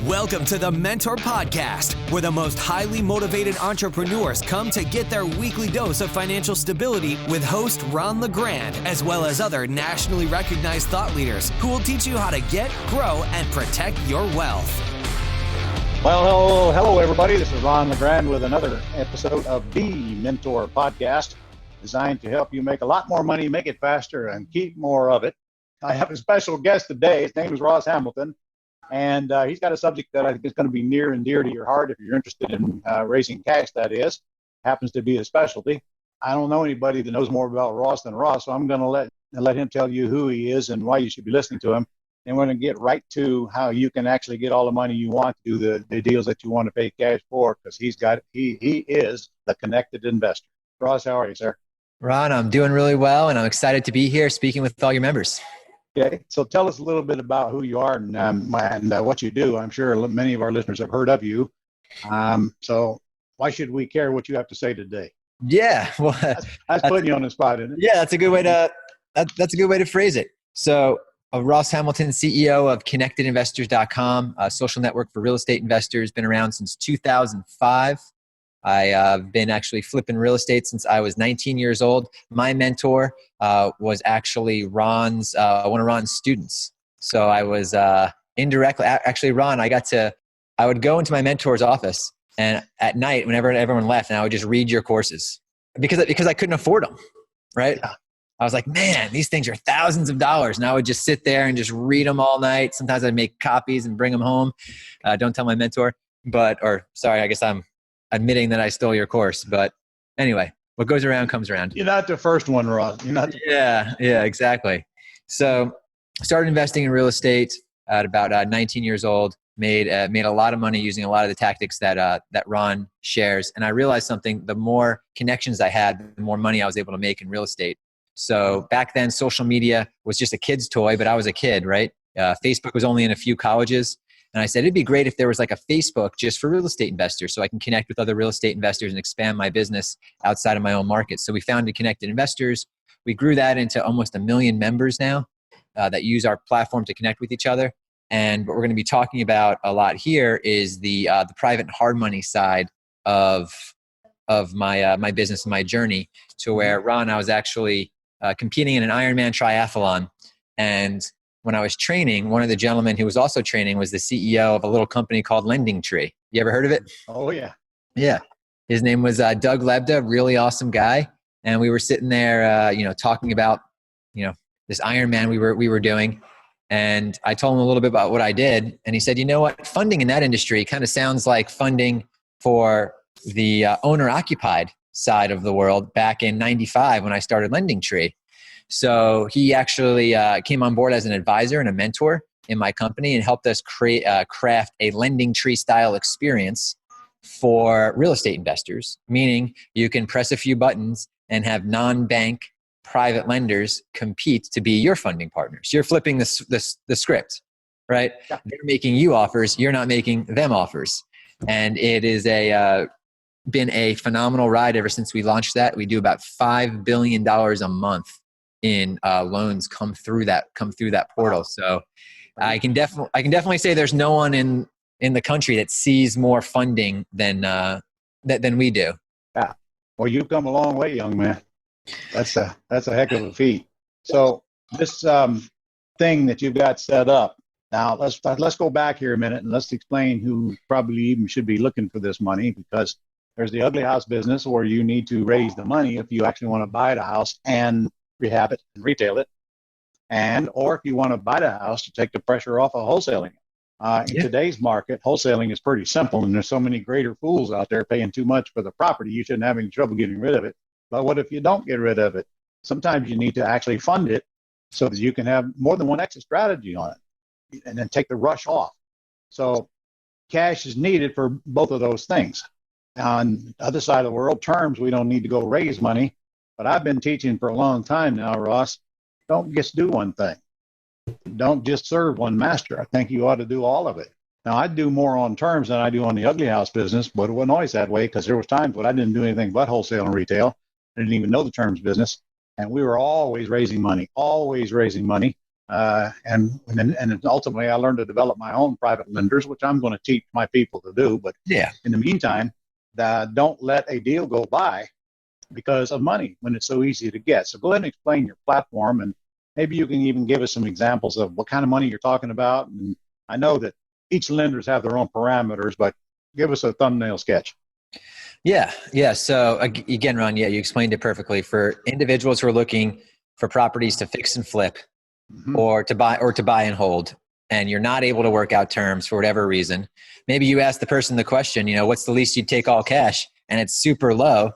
Welcome to the Mentor Podcast, where the most highly motivated entrepreneurs come to get their weekly dose of financial stability with host Ron LeGrand, as well as other nationally recognized thought leaders who will teach you how to get, grow, and protect your wealth. Well, hello, everybody. This is Ron LeGrand with another episode of the Mentor Podcast, designed to help you make a lot more money, make it faster, and keep more of it. I have a special guest today. His name is Ross Hamilton. And he's got a subject that I think is going to be near and dear to your heart if you're interested in raising cash, that is. Happens to be a specialty. I don't know anybody that knows more about Ross than Ross, so I'm going to let him tell you who he is and why you should be listening to him. And we're going to get right to how you can actually get all the money you want to do the deals that you want to pay cash for, because he is the connected investor. Ross, how are you, sir? Ron, I'm doing really well, and I'm excited to be here speaking with all your members. Okay, so tell us a little bit about who you are and what you do. I'm sure many of our listeners have heard of you. So why should we care what you have to say today? Yeah, well, that's putting you on the spot, isn't it? Yeah, that's a good way to phrase it. So, Ross Hamilton, CEO of ConnectedInvestors.com, a social network for real estate investors, been around since 2005. I've been actually flipping real estate since I was 19 years old. My mentor was actually one of Ron's students. So I was indirectly, actually, Ron, I would go into my mentor's office, and at night, whenever everyone left, and I would just read your courses because I couldn't afford them, right? Yeah. I was like, man, these things are thousands of dollars. And I would just sit there and just read them all night. Sometimes I'd make copies and bring them home. Don't tell my mentor, I guess I'm admitting that I stole your course. But anyway, what goes around comes around. You're not the first one, Ross. You're not. Yeah, exactly. So started investing in real estate at about 19 years old. Made a lot of money using a lot of the tactics that Ron shares. And I realized something: the more connections I had, the more money I was able to make in real estate. So back then, social media was just a kid's toy, but I was a kid, right? Facebook was only in a few colleges. And I said, it'd be great if there was like a Facebook just for real estate investors so I can connect with other real estate investors and expand my business outside of my own market. So we founded Connected Investors. We grew that into almost 1 million members now that use our platform to connect with each other. And what we're going to be talking about a lot here is the private and hard money side of my business and my journey, to where, Ron, I was actually competing in an Ironman triathlon. And when I was training, one of the gentlemen who was also training was the CEO of a little company called Lending Tree. You ever heard of it? Oh, yeah. Yeah. His name was Doug Lebda, really awesome guy. And we were sitting there, talking about, this Ironman we were doing. And I told him a little bit about what I did. And he said, you know what? Funding in that industry kind of sounds like funding for the owner-occupied side of the world back in 95 when I started Lending Tree. So he actually came on board as an advisor and a mentor in my company and helped us craft a Lending Tree style experience for real estate investors, meaning you can press a few buttons and have non-bank private lenders compete to be your funding partners. You're flipping the script, right? Yeah. They're making you offers. You're not making them offers. And it is been a phenomenal ride ever since we launched that. We do about $5 billion a month in loans come through that portal. So I can definitely say there's no one in the country that sees more funding than we do. Yeah. Well, you've come a long way, young man. That's a heck of a feat. So this thing that you've got set up now, let's go back here a minute and let's explain who probably even should be looking for this money, because there's the ugly house business where you need to raise the money if you actually want to buy the house and rehab it and retail it, or if you want to buy the house to take the pressure off of wholesaling it. In today's market, wholesaling is pretty simple, and there's so many greater fools out there paying too much for the property. You shouldn't have any trouble getting rid of it. But what if you don't get rid of it? Sometimes you need to actually fund it so that you can have more than one exit strategy on it and then take the rush off. So cash is needed for both of those things. On the other side of the world, terms, we don't need to go raise money. But I've been teaching for a long time now, Ross, don't just do one thing. Don't just serve one master. I think you ought to do all of it. Now, I do more on terms than I do on the ugly house business, but it wasn't always that way, because there was times when I didn't do anything but wholesale and retail. I didn't even know the terms business. And we were always raising money. And ultimately, I learned to develop my own private lenders, which I'm going to teach my people to do. But Yeah. in the meantime, don't let a deal go by because of money when it's so easy to get. So go ahead and explain your platform, and maybe you can even give us some examples of what kind of money you're talking about. And I know that each lenders have their own parameters, but give us a thumbnail sketch. Yeah. Yeah. So again, Ron, yeah, you explained it perfectly. For individuals who are looking for properties to fix and flip, Mm-hmm. or to buy and hold, and you're not able to work out terms for whatever reason, maybe you ask the person the question, what's the least you'd take all cash, and it's super low,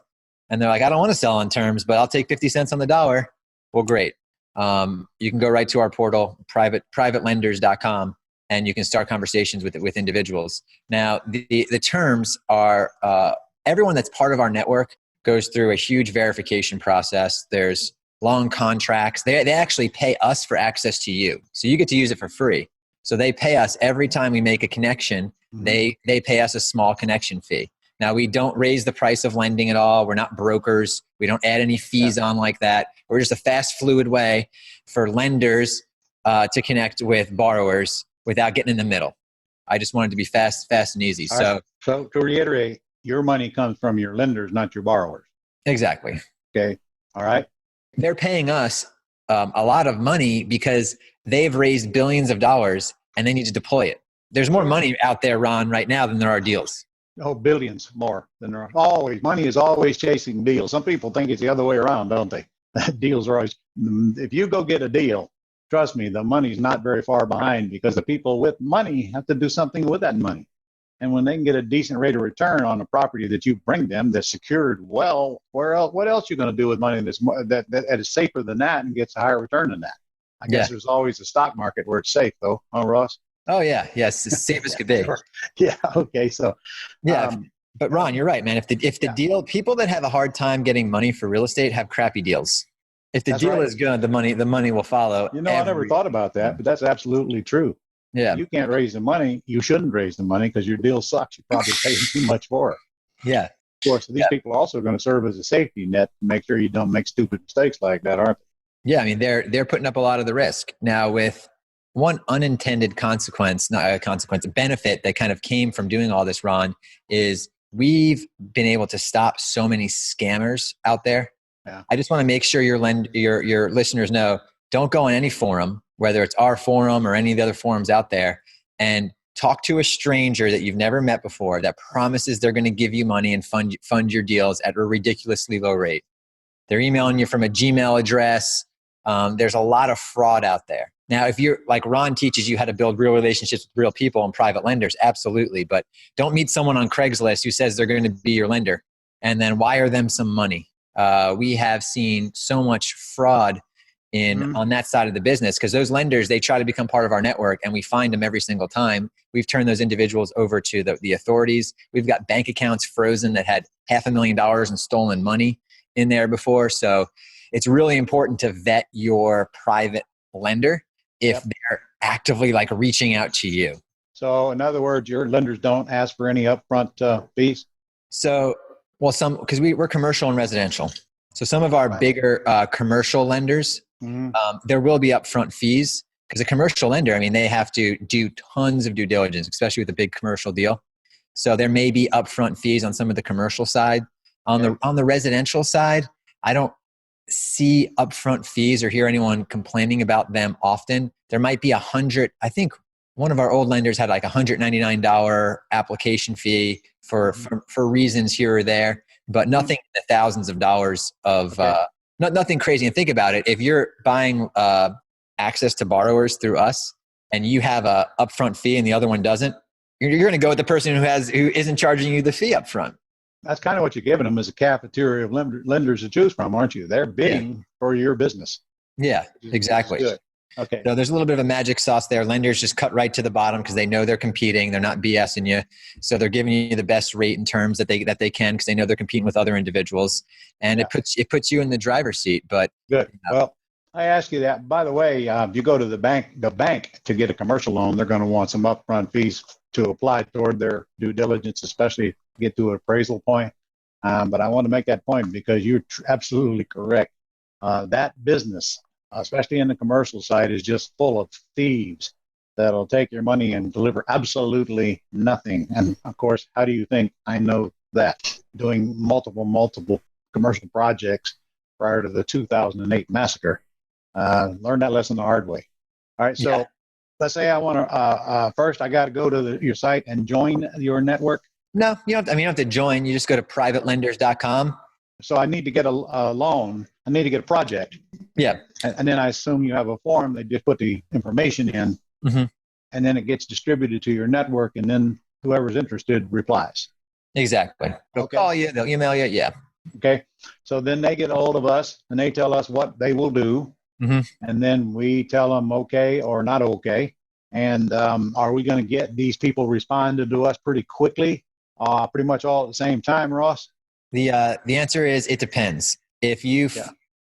and they're like, I don't want to sell on terms, but I'll take 50 cents on the dollar. Well, great. You can go right to our portal, privatelenders.com, and you can start conversations with individuals. Now, the terms are, everyone that's part of our network goes through a huge verification process. There's long contracts. They actually pay us for access to you. So you get to use it for free. So they pay us every time we make a connection. Mm-hmm. They pay us a small connection fee. Now, we don't raise the price of lending at all. We're not brokers. We don't add any fees on like that. We're just a fast, fluid way for lenders to connect with borrowers without getting in the middle. I just wanted to be fast and easy. So to reiterate, your money comes from your lenders, not your borrowers. Exactly. Okay. All right. They're paying us a lot of money because they've raised billions of dollars and they need to deploy it. There's more money out there, Ron, right now than there are deals. Oh, billions more than there are. Always, money is always chasing deals. Some people think it's the other way around, don't they? Deals are always, if you go get a deal, trust me, the money's not very far behind because the people with money have to do something with that money. And when they can get a decent rate of return on a property that you bring them that's secured well, what else are you going to do with money that is safer than that and gets a higher return than that? I guess there's always a stock market where it's safe, though, huh, Ross? Oh, yeah. Yes, as safe as could be. Sure. Yeah, okay. So, yeah. But Ron, you're right, man. If the deal, people that have a hard time getting money for real estate have crappy deals. If the deal is good, the money will follow. I never thought about that, but that's absolutely true. Yeah. If you can't raise the money, you shouldn't raise the money because your deal sucks. You probably pay too much for it. Yeah. Of course, these people are also going to serve as a safety net to make sure you don't make stupid mistakes like that, aren't they? Yeah, I mean, they're putting up a lot of the risk. Now, with one unintended consequence, not a consequence, a benefit that kind of came from doing all this, Ron, is we've been able to stop so many scammers out there. Yeah. I just want to make sure your listeners know, don't go on any forum, whether it's our forum or any of the other forums out there, and talk to a stranger that you've never met before that promises they're going to give you money and fund your deals at a ridiculously low rate. They're emailing you from a Gmail address. There's a lot of fraud out there. Now, if you're like Ron teaches you how to build real relationships with real people and private lenders, absolutely. But don't meet someone on Craigslist who says they're going to be your lender and then wire them some money. We have seen so much fraud on that side of the business because those lenders, they try to become part of our network and we find them every single time. We've turned those individuals over to the authorities. We've got bank accounts frozen that had $500,000 in stolen money in there before. So it's really important to vet your private lender if they're actively like reaching out to you. So in other words, your lenders don't ask for any upfront fees? So, well, because we're commercial and residential. So some of our bigger commercial lenders, there will be upfront fees because a commercial lender, I mean, they have to do tons of due diligence, especially with a big commercial deal. So there may be upfront fees on some of the commercial side. On the residential side, I don't see upfront fees or hear anyone complaining about them often. There might be I think one of our old lenders had like $199 application fee for reasons here or there, but nothing in the thousands of dollars of nothing crazy. And think about it. If you're buying access to borrowers through us and you have a upfront fee and the other one doesn't, you're going to go with the person who isn't charging you the fee up front. That's kind of what you're giving them as a cafeteria of lenders to choose from, aren't you? They're bidding for your business. Yeah, exactly. Good. Okay. So there's a little bit of a magic sauce there. Lenders just cut right to the bottom because they know they're competing. They're not BSing you. So they're giving you the best rate and terms that they can because they know they're competing with other individuals. And it puts you in the driver's seat. But good. Well, I ask you that. By the way, if you go to the bank to get a commercial loan, they're going to want some upfront fees to apply toward their due diligence, especially get to an appraisal point. But I want to make that point because you're absolutely correct. That business especially in the commercial side, is just full of thieves that'll take your money and deliver absolutely nothing. And of course, how do you think I know that? Doing multiple commercial projects prior to the 2008 massacre. Learned that lesson the hard way. All right, so let's say I want to, first I got to go to your site and join your network. No, you don't have to join. You just go to privatelenders.com. So I need to get a loan. I need to get a project. Yeah. And then I assume you have a form. They just put the information in, and then it gets distributed to your network, and then whoever's interested replies. Exactly. They'll call you. They'll email you. Yeah. Okay. So then they get a hold of us, and they tell us what they will do. And then we tell them okay or not okay. And are we going to get these people responded to us pretty quickly, pretty much all at the same time, Ross? The answer is it depends. It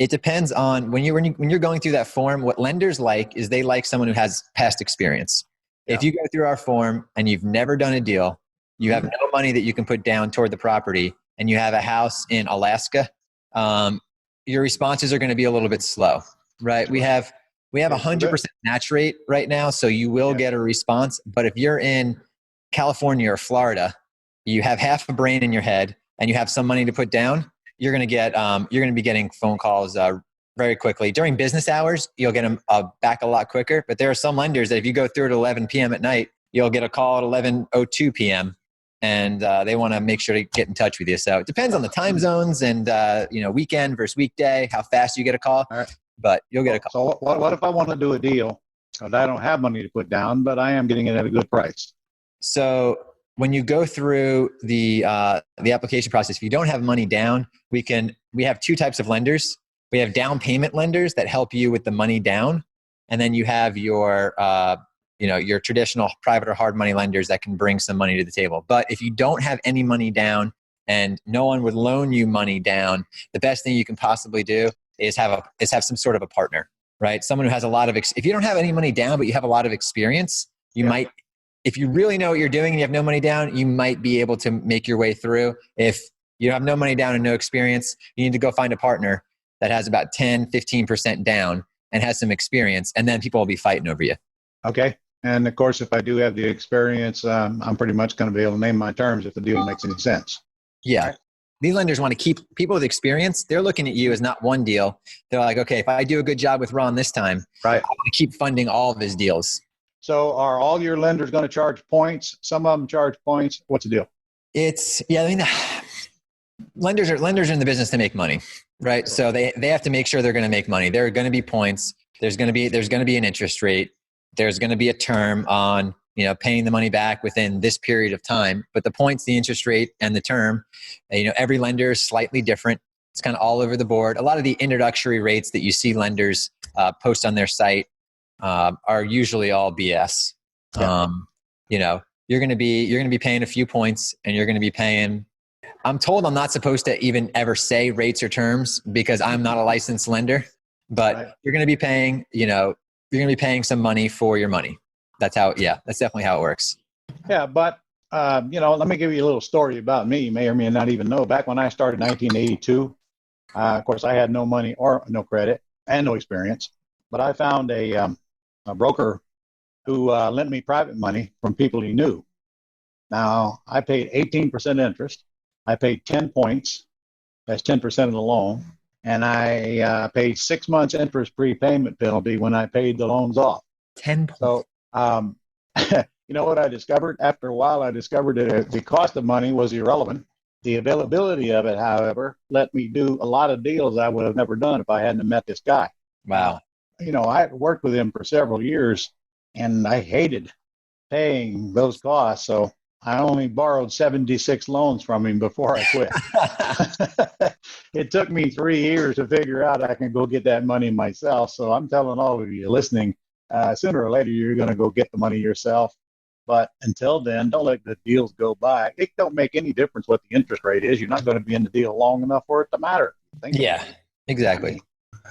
depends on when you're going through that form. What lenders like is they like someone who has past experience. Yeah. If you go through our form and you've never done a deal, you have no money that you can put down toward the property, and you have a house in Alaska, your responses are going to be a little bit slow. Right. We have 100% match rate right now. So you will get a response. But if you're in California or Florida, you have half a brain in your head and you have some money to put down, you're going to be getting phone calls very quickly. During business hours, you'll get them back a lot quicker. But there are some lenders that if you go through at 11 p.m. at night, you'll get a call at 11:02 p.m. and they want to make sure to get in touch with you. So it depends on the time zones and weekend versus weekday, how fast you get a call. All right. But you'll get a call. So what if I want to do a deal? Because I don't have money to put down, but I am getting it at a good price. So when you go through the application process, if you don't have money down, we have two types of lenders. We have down payment lenders that help you with the money down, and then you have your traditional private or hard money lenders that can bring some money to the table. But if you don't have any money down and no one would loan you money down, the best thing you can possibly do is have some sort of a partner, right? Someone who has a lot of, if you don't have any money down, but you have a lot of experience, you might, if you really know what you're doing and you have no money down, you might be able to make your way through. If you have no money down and no experience, you need to go find a partner that has about 10, 15% down and has some experience, and then people will be fighting over you. Okay. And of course, if I do have the experience, I'm pretty much going to be able to name my terms if the deal makes any sense. Yeah. Right. These lenders want to keep people with experience. They're looking at you as not one deal. They're like, okay, if I do a good job with Ron this time, right, I want to keep funding all of his deals. So are all your lenders going to charge points? Some of them charge points. What's the deal? Lenders are in the business to make money, right? So they have to make sure they're going to make money. There are going to be points. There's going to be an interest rate. There's going to be a term on paying the money back within this period of time. But the points, the interest rate, and the term, every lender is slightly different. It's kind of all over the board. A lot of the introductory rates that you see lenders post on their site are usually all BS. Yeah. You're going to be paying a few points, and you're going to be paying. I'm told I'm not supposed to even ever say rates or terms because I'm not a licensed lender. But you're going to be paying. You're going to be paying some money for your money. That's definitely how it works. Yeah, but let me give you a little story about me. You may or may not even know. Back when I started in 1982, of course, I had no money or no credit and no experience. But I found a broker who lent me private money from people he knew. Now, I paid 18% interest. I paid 10 points. That's 10% of the loan. And I paid 6 months interest prepayment penalty when I paid the loans off. 10 points. So, you know what I discovered? After a while, I discovered that the cost of money was irrelevant. The availability of it, however, let me do a lot of deals I would have never done if I hadn't met this guy. Wow. I worked with him for several years, and I hated paying those costs. So I only borrowed 76 loans from him before I quit. It took me 3 years to figure out I can go get that money myself. So I'm telling all of you listening, sooner or later, you're going to go get the money yourself. But until then, don't let the deals go by. It don't make any difference what the interest rate is. You're not going to be in the deal long enough for it to matter. Yeah, exactly.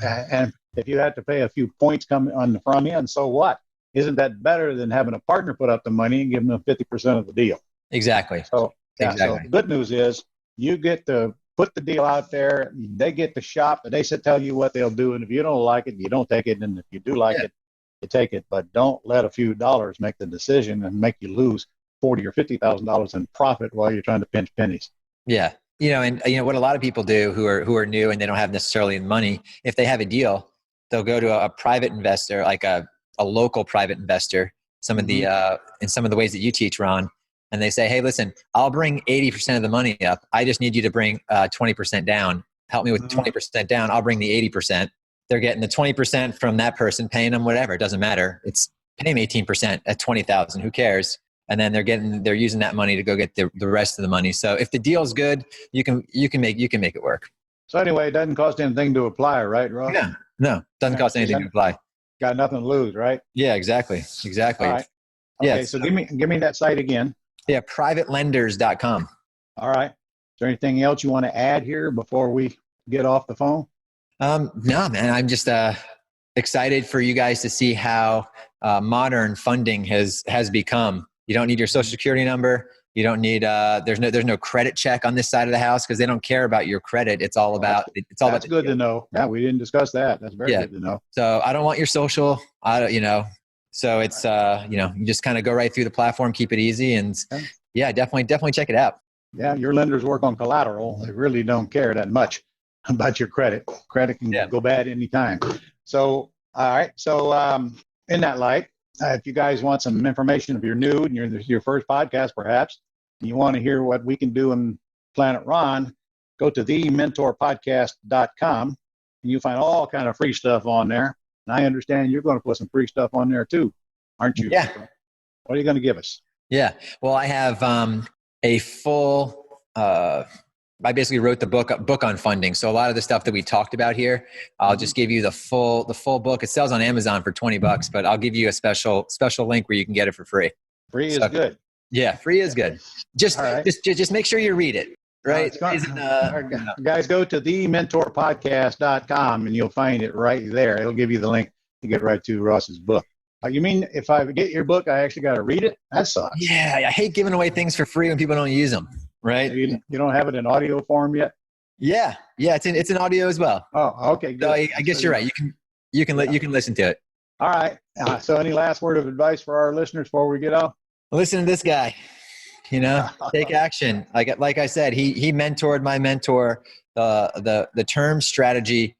And if you have to pay a few points coming on the front end, so what? Isn't that better than having a partner put up the money and giving them 50% of the deal? Exactly. So the good news is you get the put the deal out there. They get the shop, and they tell you what they'll do. And if you don't like it, you don't take it. And if you do like it, you take it. But don't let a few dollars make the decision and make you lose $40,000 or $50,000 in profit while you're trying to pinch pennies. Yeah. And what a lot of people do who are new and they don't have necessarily the money, if they have a deal, they'll go to a private investor, like a local private investor, some of the in some of the ways that you teach, Ron, and they say, hey, listen, I'll bring 80% of the money up. I just need you to bring 20% down. Help me with 20% down. I'll bring the 80%. They're getting the 20% from that person, paying them whatever. It doesn't matter. It's pay them 18% at 20,000. Who cares? And then they're using that money to go get the rest of the money. So if the deal's good, you can make it work. So anyway, it doesn't cost anything to apply, right, Ross? No, doesn't cost anything to apply. Got nothing to lose, right? Yeah, exactly. All right. Okay, Yeah. so give me that site again. Yeah, privatelenders.com. All right. Is there anything else you want to add here before we get off the phone? No, man. I'm just excited for you guys to see how modern funding has become. You don't need your social security number. You don't need there's no credit check on this side of the house because they don't care about your credit. It's all about That's good to know. Yeah, we didn't discuss that. That's very good to know. So I don't want your social. So it's you just kind of go right through the platform, keep it easy, and definitely check it out. Yeah, your lenders work on collateral. They really don't care that much about your credit. Credit can go bad anytime. So all right. So in that light, if you guys want some information, if you're new and you're your first podcast, perhaps, and you want to hear what we can do in Planet Ron, go to thementorpodcast.com and you'll find all kind of free stuff on there. And I understand you're going to put some free stuff on there too, aren't you? Yeah. What are you going to give us? Yeah. Well, I have a full, I basically wrote the book on funding. So a lot of the stuff that we talked about here, I'll just give you the full book. It sells on Amazon for $20, but I'll give you a special link where you can get it for free. Free is good. Yeah, free is good. Just make sure you read it. Right. Guys, go to thementorpodcast.com and you'll find it right there. It'll give you the link to get right to Ross's book. You mean if I get your book, I actually got to read it? That sucks. Yeah, I hate giving away things for free when people don't use them. Right? You don't have it in audio form yet? Yeah, it's in audio as well. Oh, okay. Good. So I guess you're right. You can listen to it. All right. So any last word of advice for our listeners before we get off? Listen to this guy. Take action. Like I said, he mentored my mentor. The term strategy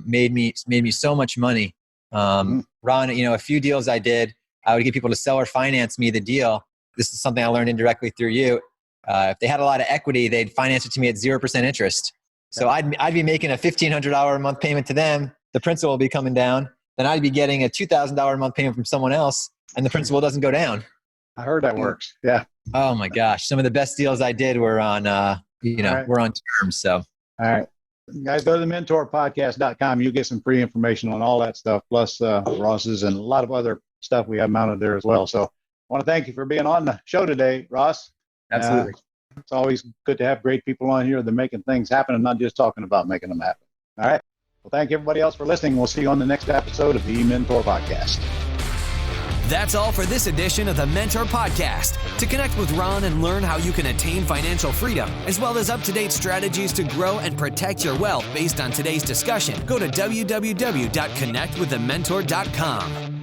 made me so much money. Ron, a few deals I did, I would get people to sell or finance me the deal. This is something I learned indirectly through you. If they had a lot of equity, they'd finance it to me at 0% interest. So I'd be making a $1,500 a month payment to them. The principal will be coming down. Then I'd be getting a $2,000 a month payment from someone else, and the principal doesn't go down. I heard that works. Yeah. Oh my gosh. Some of the best deals I did were on, we're on terms. So. All right. Guys, go to thementorpodcast.com. You get some free information on all that stuff, plus Ross's and a lot of other stuff we have mounted there as well. So I want to thank you for being on the show today, Ross. Absolutely. It's always good to have great people on here that are making things happen and not just talking about making them happen. All right. Well, thank everybody else for listening. We'll see you on the next episode of the Mentor Podcast. That's all for this edition of the Mentor Podcast. To connect with Ron and learn how you can attain financial freedom, as well as up-to-date strategies to grow and protect your wealth based on today's discussion, go to www.connectwiththementor.com.